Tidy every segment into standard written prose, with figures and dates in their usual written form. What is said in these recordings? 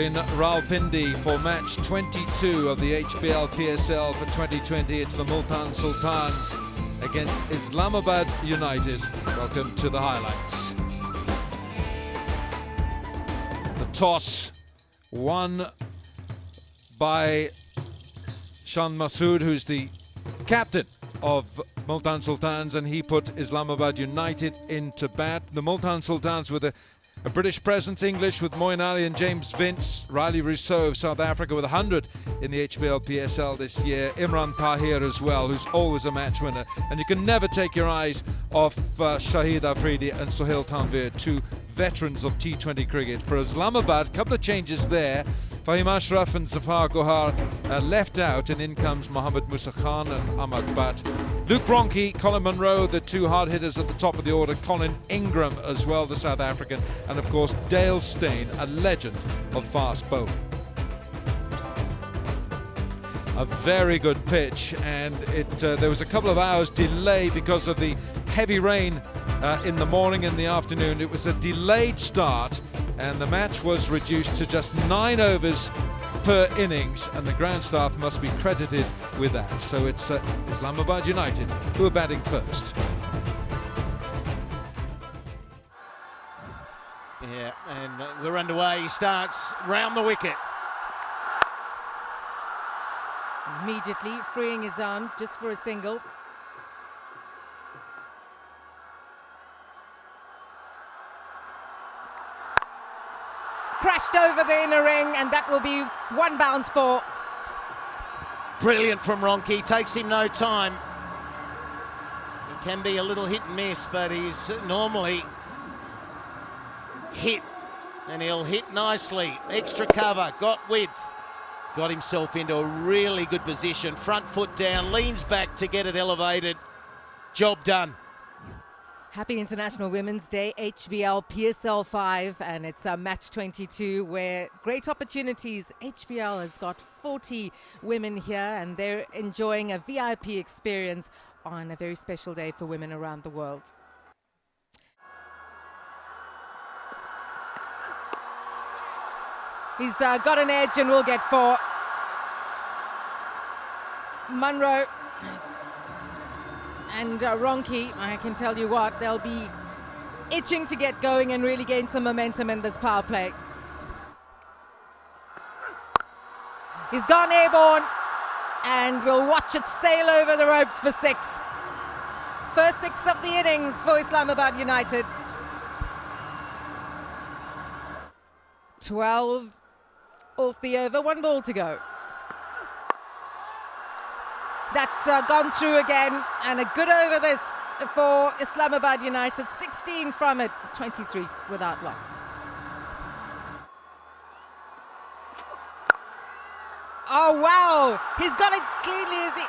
in Rawalpindi for match 22 of the HBL PSL for 2020. It's the Multan Sultans against Islamabad United. Welcome to the highlights. The toss won by Shan Masood, who's the captain of Multan Sultans, and he put Islamabad United into bat. The Multan Sultans with a British presence, English with Moeen Ali and James Vince. Riley Rousseau of South Africa with 100 in the HBL PSL this year. Imran Tahir as well, who's always a match winner. And you can never take your eyes off Shahid Afridi and Sohail Tanvir, two veterans of T20 cricket. For Islamabad, a couple of changes there. Fahim Ashraf and Zafar Gohar left out, and in comes Mohammad Musa Khan and Ahmad Bhatt. Luke Ronchi, Colin Munro, the two hard hitters at the top of the order. Colin Ingram as well, the South African. And of course, Dale Steyn, a legend of fast bowling. A very good pitch, and there was a couple of hours delay because of the heavy rain in the morning and the afternoon. It was a delayed start, and the match was reduced to just 9 overs per innings, and the ground staff must be credited with that. So it's Islamabad United who are batting first. Yeah, and we're underway. He starts round the wicket. Immediately freeing his arms just for a single. Crashed over the inner ring, and that will be one bounce for. Brilliant from Ronchi, takes him no time. He can be a little hit and miss, but he's normally hit, and he'll hit nicely. Extra cover, got width, got himself into a really good position. Front foot down, leans back to get it elevated. Job done. Happy International Women's Day, HBL PSL 5, and it's match 22 where great opportunities. HBL has got 40 women here, and they're enjoying a VIP experience on a very special day for women around the world. He's got an edge and will get 4. Munro and Ronchi, I can tell you what, they'll be itching to get going and really gain some momentum in this power play. He's gone airborne, and we'll watch it sail over the ropes for 6. First 6 of the innings for Islamabad United. 12 off the over, 1 ball to go. That's gone through again, and a good over this for Islamabad United. 16 from it, 23 without loss. Oh wow, he's got it cleanly. Is he?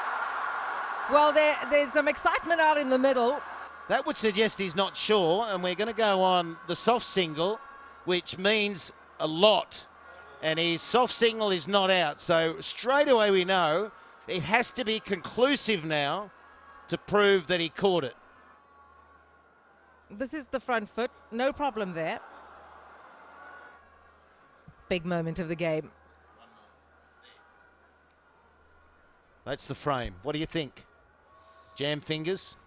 Well, there's some excitement out in the middle. That would suggest he's not sure, and we're going to go on the soft single, which means a lot. And his soft single is not out, so straight away we know it has to be conclusive now to prove that he caught it. This is the front foot, no problem there. Big moment of the game. That's the frame. What do you think? Jam fingers?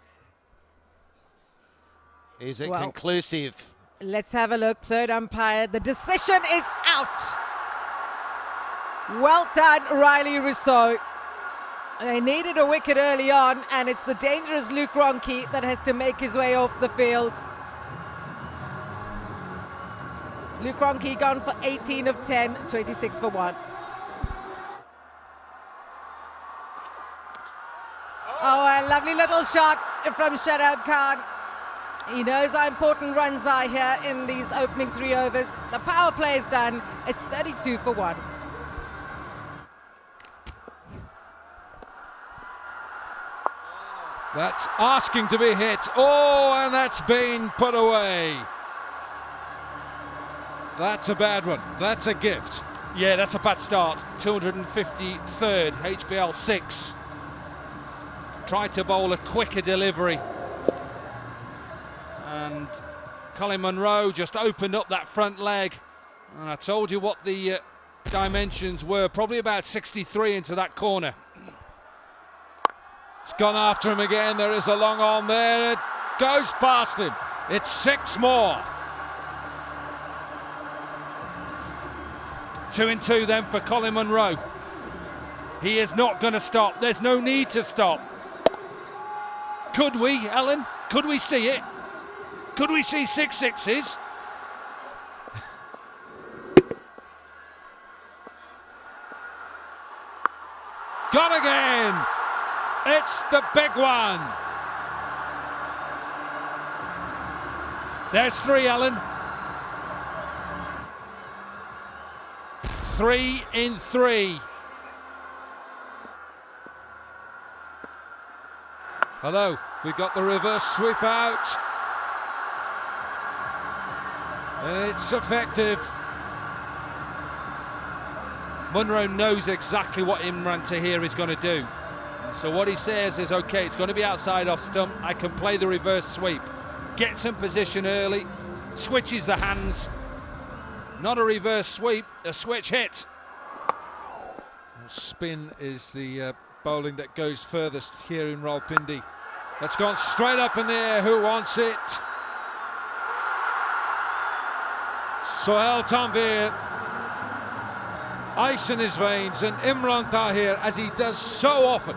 Is it conclusive? Let's have a look. Third umpire. The decision is out. Well done, Riley Rousseau. They needed a wicket early on, and it's the dangerous Luke Ronchi that has to make his way off the field. Luke Ronchi gone for 18 of 10, 26 for 1. Oh, a lovely little shot from Shadab Khan. He knows how important runs are here in these opening 3 overs. The power play is done. It's 32 for 1. That's asking to be hit. Oh, and that's been put away. That's a bad one. That's a gift. Yeah, that's a bad start. 253rd, HBL 6. Tried to bowl a quicker delivery. And Colin Munro just opened up that front leg. And I told you what the dimensions were probably about 63 into that corner. It's gone after him again. There is a long on there. It goes past him. It's 6 more. 2 and 2 then for Colin Munro. He is not going to stop. There's no need to stop. Could we, Ellen? Could we see it? Could we see 6 sixes? Gone again. It's the big one. There's 3, Ellen. 3 in 3. Hello, we got the reverse sweep out. And it's effective. Munro knows exactly what Imran Tahir is going to do. So what he says is, okay, it's going to be outside off stump. I can play the reverse sweep. Gets in position early, switches the hands. Not a reverse sweep, a switch hit. Spin is the bowling that goes furthest here in Rawalpindi. That's gone straight up in the air. Who wants it? Sohail Tanvir, ice in his veins, and Imran Tahir, as he does so often,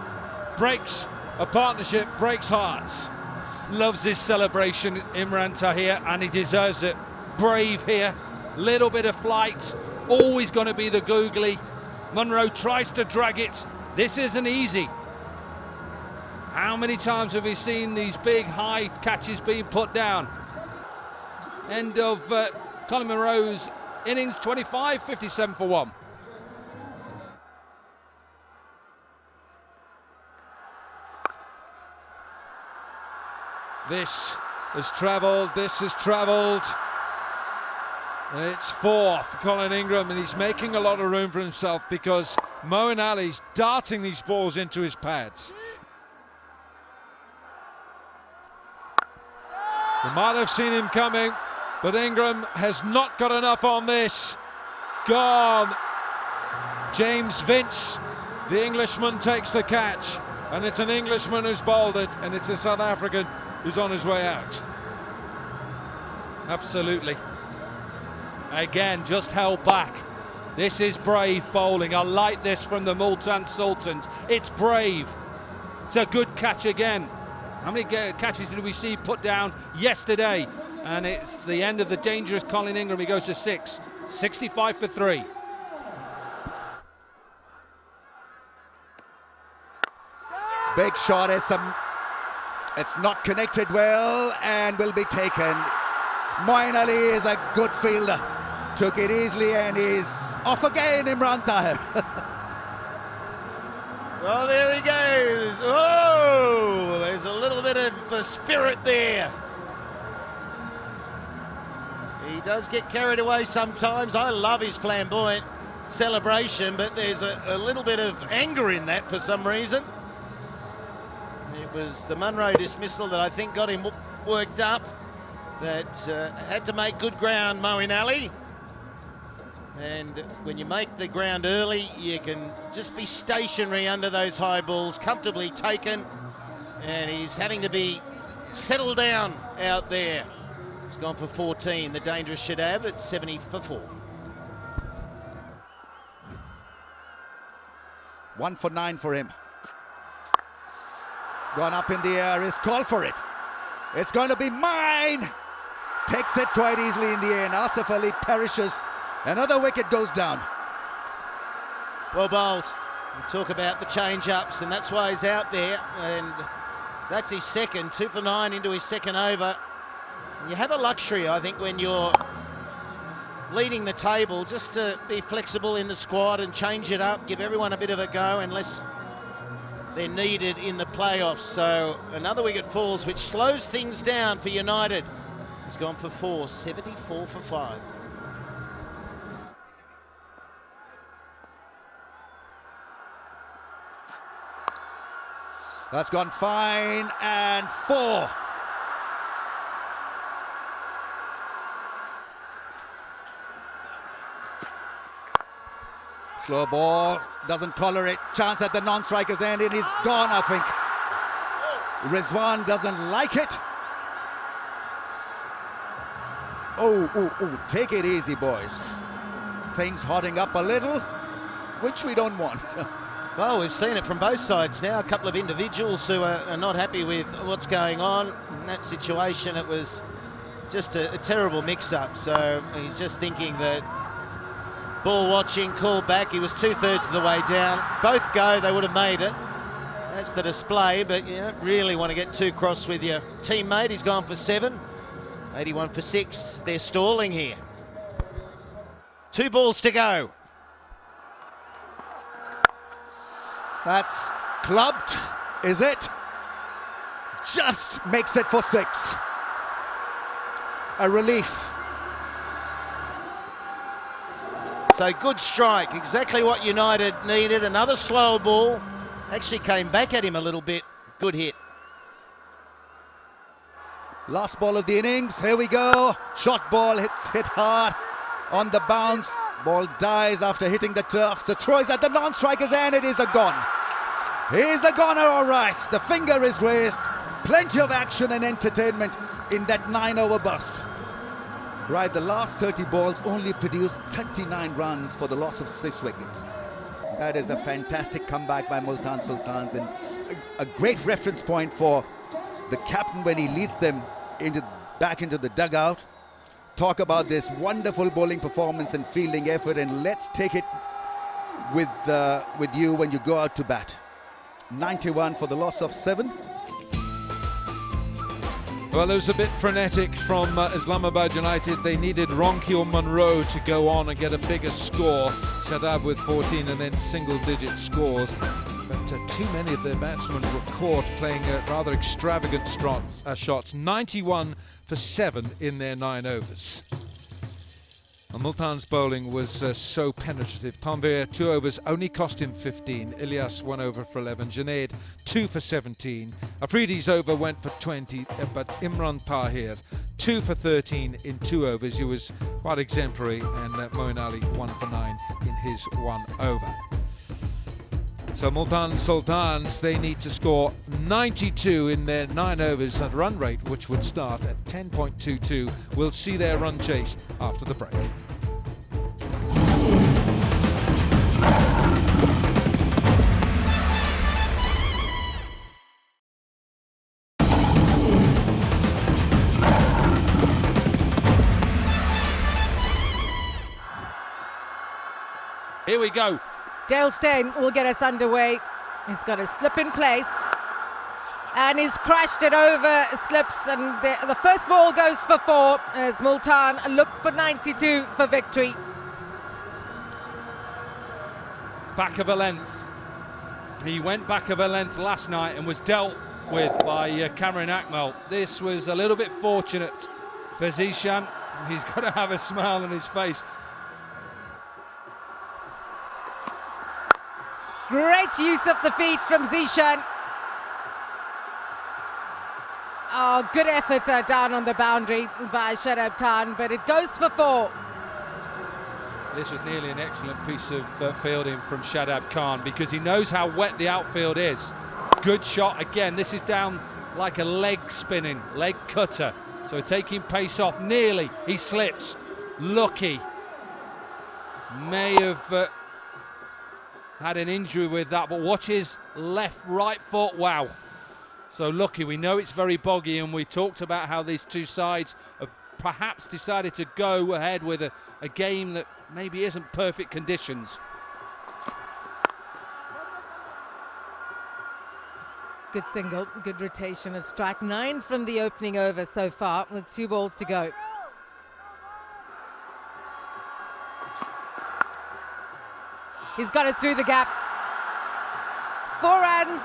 breaks a partnership, breaks hearts. Loves his celebration, Imran Tahir, and he deserves it. Brave here, little bit of flight, always going to be the googly. Munro tries to drag it. This isn't easy. How many times have we seen these big high catches being put down? End of Colin Munro's innings, 25, 57 for 1. This has travelled, this has travelled. And it's 4 for Colin Ingram, and he's making a lot of room for himself because Moeen Ali's darting these balls into his pads. You might have seen him coming, but Ingram has not got enough on this. Gone. James Vince, the Englishman, takes the catch, and it's an Englishman who's bowled it, and it's a South African who's on his way out. Absolutely. Again, just held back. This is brave bowling. I like this from the Multan Sultans. It's brave. It's a good catch again. How many catches did we see put down yesterday? And it's the end of the dangerous Colin Ingram. He goes to 6. 65 for 3. Big shot. It's not connected well and will be taken. Moeen Ali is a good fielder. Took it easily and is off again, Imran Tahir. Well, there he goes. Oh, there's a little bit of spirit there. He does get carried away sometimes. I love his flamboyant celebration, but there's a little bit of anger in that for some reason. It was the Munro dismissal that I think got him worked up. That had to make good ground, Moeen Ali. And when you make the ground early, you can just be stationary under those high balls, comfortably taken. And he's having to be settled down out there. He's gone for 14, the dangerous Shadab at 70 for 4. 1 for 9 for him. Gone up in the air, is called for it. It's going to be mine. Takes it quite easily in the air, and Asif Ali perishes. Another wicket goes down. Well bowled. We talk about the change-ups, and that's why he's out there. And that's his second, 2 for 9 into his second over. And you have a luxury, I think, when you're leading the table, just to be flexible in the squad and change it up, give everyone a bit of a go, unless they're needed in the playoffs. So another wicket falls, which slows things down for United. He's gone for 4, 74 for 5. That's gone fine, and 4. Slow ball, doesn't collar it. Chance at the non-striker's end, it is gone, I think. Rizwan doesn't like it. Oh, take it easy, boys. Things hotting up a little, which we don't want. Well, we've seen it from both sides now. A couple of individuals who are not happy with what's going on. In that situation, it was just a terrible mix-up. So he's just thinking that ball watching, call back. He was 2/3 of the way down. Both go, they would have made it. That's the display, but you don't really want to get too cross with your teammate. He's gone for 7, 81 for 6. They're stalling here. 2 balls to go. That's clubbed, is it? Just makes it for 6. A relief. So good strike, exactly what United needed. Another slow ball. Actually came back at him a little bit. Good hit. Last ball of the innings, here we go. Shot ball hit hard on the bounce. Ball dies after hitting the turf. The throw is at the non-striker's end, it is a gone. He's a goner, all right. The finger is raised. Plenty of action and entertainment in that 9-over burst. Right, the last 30 balls only produced 39 runs for the loss of 6 wickets. That is a fantastic comeback by Multan Sultans and a great reference point for the captain when he leads them back into the dugout. Talk about this wonderful bowling performance and fielding effort, and let's take it with you when you go out to bat. 91 for the loss of 7. Well, it was a bit frenetic from Islamabad United. They needed Ronki or Munro to go on and get a bigger score. Shadab with 14 and then single-digit scores. But too many of their batsmen were caught playing rather extravagant shots. 91 for 7 in their 9 overs. And Multan's bowling was so penetrative. Tanvir, 2 overs, only cost him 15. Ilyas, 1 over for 11. Junaid, 2 for 17. Afridi's over went for 20, but Imran Tahir, 2 for 13 in 2 overs. He was quite exemplary, and Moeen Ali, 1 for 9 in his 1 over. So Multan Sultans, they need to score 92 in their 9 overs at run rate, which would start at 10.22. We'll see their run chase after the break. Here we go. Dale Steyn will get us underway. He's got a slip in place. And he's crashed it over, slips, and the first ball goes for 4 as Multan look for 92 for victory. Back of a length. He went back of a length last night and was dealt with by Cameron Akmal. This was a little bit fortunate for Zishan. He's got to have a smile on his face. Great use of the feet from Zishan. Oh, good effort down on the boundary by Shadab Khan, but it goes for 4. This was nearly an excellent piece of fielding from Shadab Khan because he knows how wet the outfield is. Good shot again. This is down like a leg spinning, leg cutter. So taking pace off nearly. He slips. Lucky. May have had an injury with that, but watch his right foot. Wow. So lucky. We know it's very boggy, and we talked about how these two sides have perhaps decided to go ahead with a game that maybe isn't perfect conditions. Good single, good rotation of strike. 9 from the opening over so far with 2 balls to go. He's got it through the gap. 4 runs.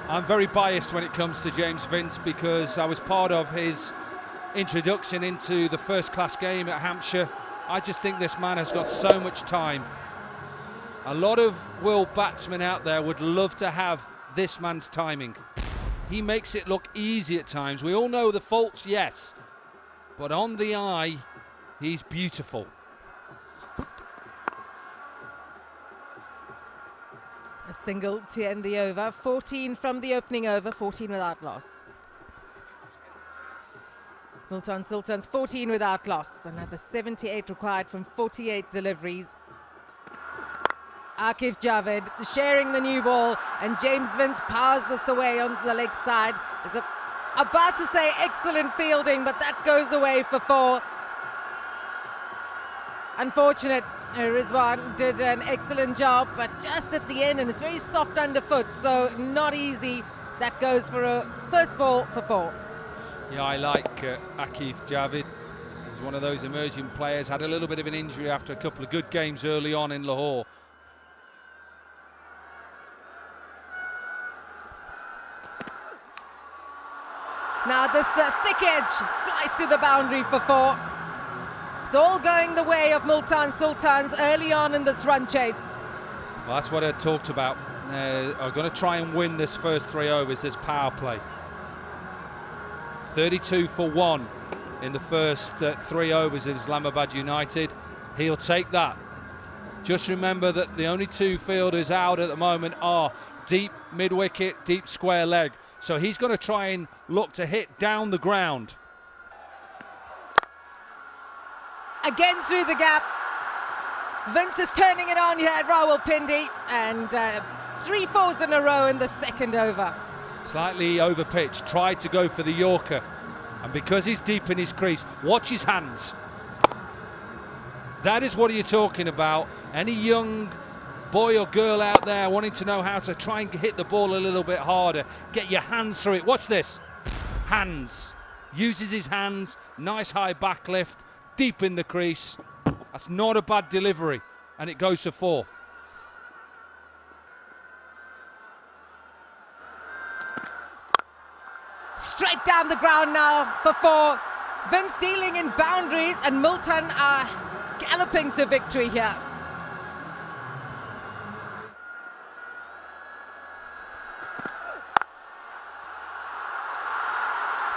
I'm very biased when it comes to James Vince because I was part of his introduction into the first-class game at Hampshire. I just think this man has got so much time. A lot of world batsmen out there would love to have this man's timing. He makes it look easy at times. We all know the faults, yes, but on the eye, he's beautiful. A single to end the over. 14 from the opening over, 14 without loss. Multan Sultans 14 without loss. Another 78 required from 48 deliveries. Akif Javed sharing the new ball, and James Vince powers this away on the leg side. Is about to say excellent fielding, but that goes away for 4. Unfortunate. Rizwan did an excellent job, but just at the end, and it's very soft underfoot, so not easy. That goes for a first ball for 4. Yeah, I like Akif Javed. He's one of those emerging players. Had a little bit of an injury after a couple of good games early on in Lahore. Now this thick edge flies to the boundary for 4. It's all going the way of Multan Sultans early on in this run chase. Well, that's what I talked about. Are going to try and win this first 3 overs, this power play. 32 for 1 in the first 3 overs at Islamabad United. He'll take that. Just remember that the only 2 fielders out at the moment are deep mid-wicket, deep square leg. So he's going to try and look to hit down the ground. Again through the gap. Vince is turning it on here at Rawalpindi, and 3 fours in a row in the second over. Slightly over pitch, tried to go for the Yorker, and because he's deep in his crease, watch his hands. That is what you're talking about. Any young boy or girl out there wanting to know how to try and hit the ball a little bit harder, get your hands through it. Watch this. Hands. Uses his hands. Nice high back lift. Deep in the crease. That's not a bad delivery. And it goes for 4. Straight down the ground now for 4. Vince dealing in boundaries, and Multan are galloping to victory here.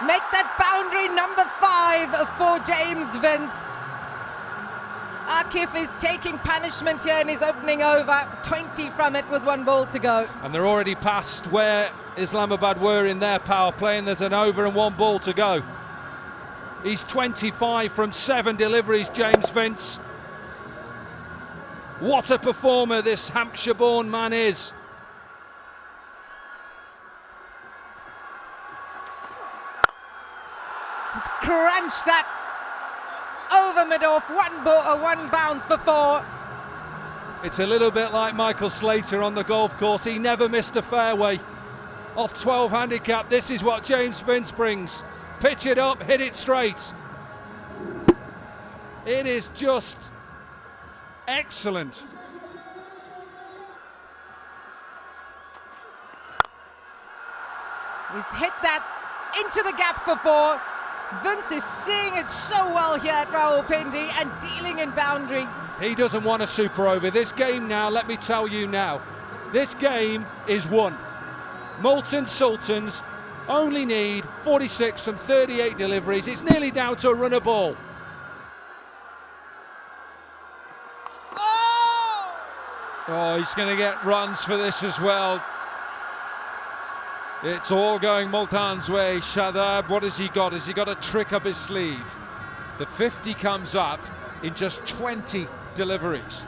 Make that boundary number 5 for James Vince. Akif is taking punishment here in his opening over. 20 from it with 1 ball to go. And they're already past where Islamabad were in their power play, and there's an over and 1 ball to go. He's 25 from 7 deliveries, James Vince. What a performer this Hampshire-born man is. He's crunched that over mid-off, 1 bounce for 4. It's a little bit like Michael Slater on the golf course. He never missed a fairway. Off 12 handicap, this is what James Vince brings. Pitch it up, hit it straight. It is just excellent. He's hit that into the gap for 4. Vince is seeing it so well here at Rawalpindi and dealing in boundaries. He doesn't want a super over. This game now, let me tell you now, this game is won. Multan Sultans only need 46 from 38 deliveries. It's nearly down to a runner ball. Oh, he's going to get runs for this as well. It's all going Multan's way. Shadab, what has he got? Has he got a trick up his sleeve? The 50 comes up in just 20 deliveries.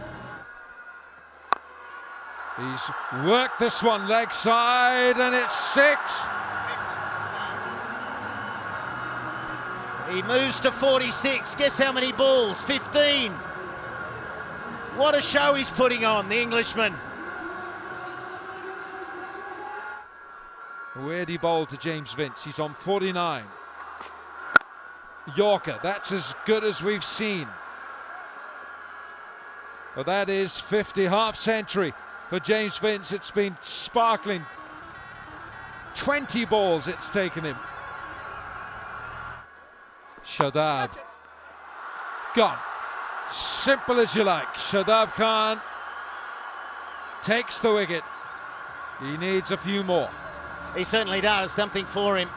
He's worked this one leg side, and it's 6. He moves to 46. Guess how many balls? 15. What a show he's putting on, the Englishman. Where'd he bowl to James Vince? He's on 49. Yorker, that's as good as we've seen. But that is 50, half century for James Vince. It's been sparkling. 20 balls it's taken him. Shadab. Gone. Simple as you like. Shadab Khan takes the wicket. He needs a few more. He certainly does. Something for him.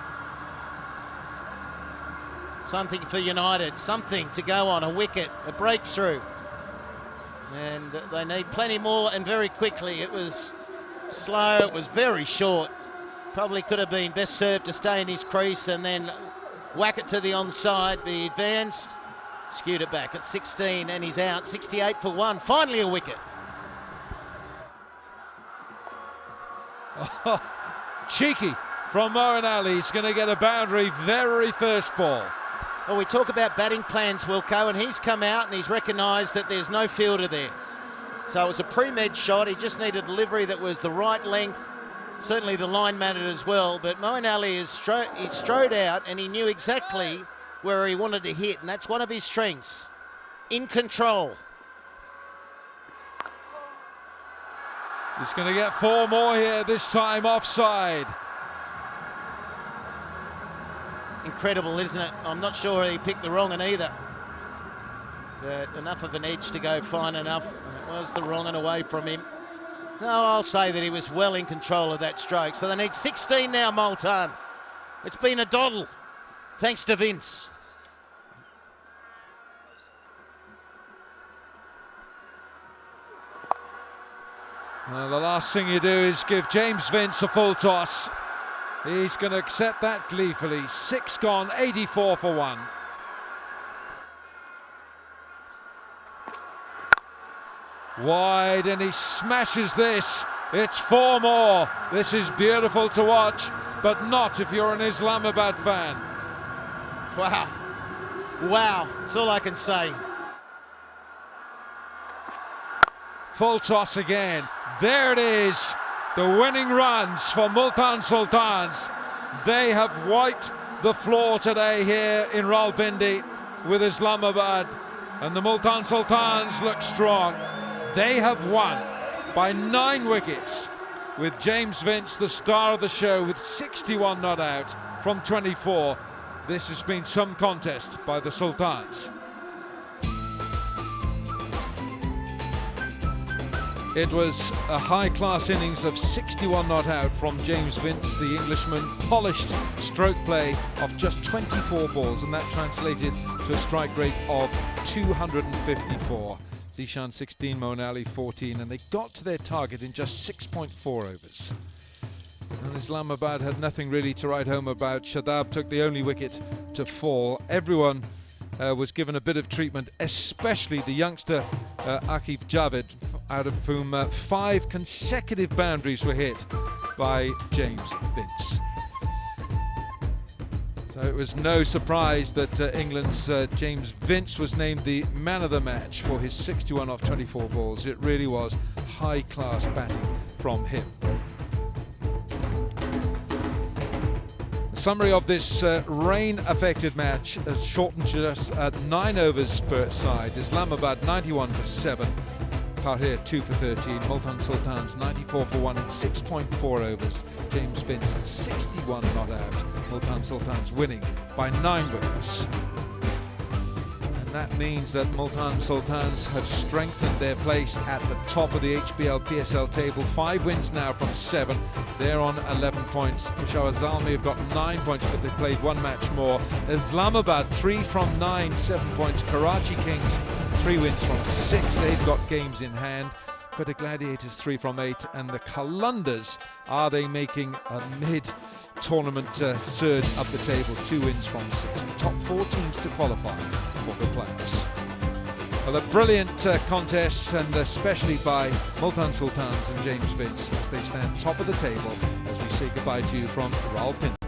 Something for United. Something to go on. A wicket. A breakthrough. And they need plenty more, and very quickly. It was slow, it was very short. Probably could have been best served to stay in his crease and then whack it to the onside, but he advanced, skewed it back at 16 and he's out. 68 for one, finally a wicket. Oh, cheeky from Moeen Ali. He's going to get a boundary very first ball. Well, we talk about batting plans, Wilco, and he's come out and he's recognised that there's no fielder there. So it was a pre-med shot. He just needed delivery that was the right length. Certainly the line mattered as well, but Moeen Ali he strode out and he knew exactly where he wanted to hit, and that's one of his strengths. In control. He's going to get 4 more here, this time offside. Incredible, isn't it? I'm not sure he picked the wrong one either. But enough of an edge to go fine enough. It was the wrong one away from him. No, I'll say that he was well in control of that stroke. So they need 16 now, Multan. It's been a doddle, thanks to Vince. Well, the last thing you do is give James Vince a full toss. He's going to accept that gleefully. 6 gone, 84 for 1. Wide, and he smashes this. It's 4 more. This is beautiful to watch, but not if you're an Islamabad fan. Wow. Wow, that's all I can say. Full toss again. There it is. The winning runs for Multan Sultans. They have wiped the floor today here in Rawalpindi with Islamabad, and the Multan Sultans look strong. They have won by 9 wickets, with James Vince the star of the show with 61 not out from 24. This has been some contest by the Sultans. It was a high-class innings of 61 not out from James Vince, the Englishman. Polished stroke play of just 24 balls, and that translated to a strike rate of 254. Zishan 16, Moeen Ali 14, and they got to their target in just 6.4 overs. And Islamabad had nothing really to write home about. Shadab took the only wicket to fall. Everyone was given a bit of treatment, especially the youngster Akif Javed, out of whom 5 consecutive boundaries were hit by James Vince. So it was no surprise that England's James Vince was named the man of the match for his 61 off 24 balls. It really was high-class batting from him. Summary of this rain-affected match shortened just at 9 overs per side. Islamabad 91 for 7, Pahir 2 for 13, Multan Sultans 94 for 1 in 6.4 overs. James Vince 61 not out. Multan Sultans winning by 9 wickets. And that means that Multan Sultans have strengthened their place at the top of the HBL PSL table. 5 wins now from 7. They're on 11 points. Peshawar Zalmi have got 9 points, but they've played 1 match more. Islamabad 3 from 9, 7 points. Karachi Kings 3 wins from 6. They've got games in hand. But the Gladiators 3 from 8, and the Qalandars, are they making a mid-tournament surge up the table? 2 wins from 6. The top 4 teams to qualify for the playoffs. Well, a brilliant contest, and especially by Multan Sultans and James Vince, as they stand top of the table as we say goodbye to you from Rawalpindi.